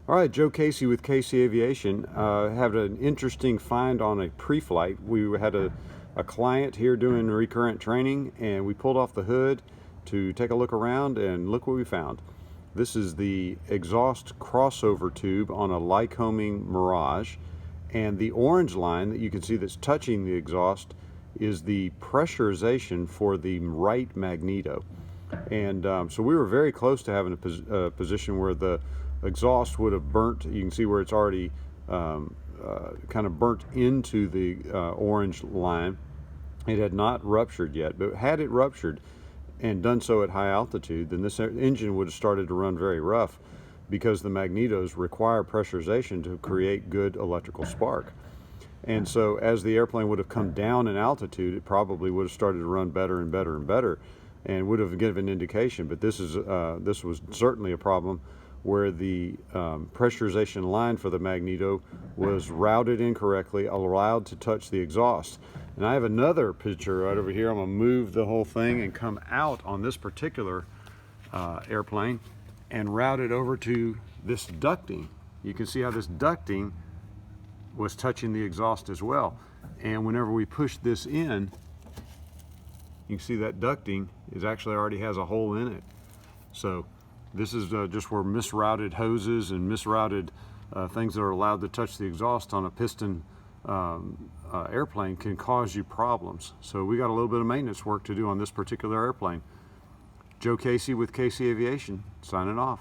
All right, Joe Casey with Casey Aviation. Had an interesting find on a pre-flight. We had a client here doing recurrent training, and we pulled off the hood to take a look around, and look what we found. This is the exhaust crossover tube on a Lycoming Mirage, and the orange line that you can see that's touching the exhaust is the pressurization for the right Magneto. And so we were very close to having a position where the exhaust would have burnt. You can see where it's already kind of burnt into the orange line. It had not ruptured yet, but had it ruptured and done so at high altitude, then this engine would have started to run very rough, because the magnetos require pressurization to create good electrical spark. And so as the airplane would have come down in altitude, it probably would have started to run better and better and better, and would have given indication. But this was certainly a problem where the pressurization line for the Magneto was routed incorrectly, allowed to touch the exhaust. And I have another picture right over here. I'm gonna move the whole thing and come out on this particular airplane and route it over to this ducting. You can see how this ducting was touching the exhaust as well. And whenever we push this in, you can see that ducting actually already has a hole in it. So this is just where misrouted hoses and misrouted things that are allowed to touch the exhaust on a piston airplane can cause you problems. So we got a little bit of maintenance work to do on this particular airplane. Joe Casey with Casey Aviation, signing off.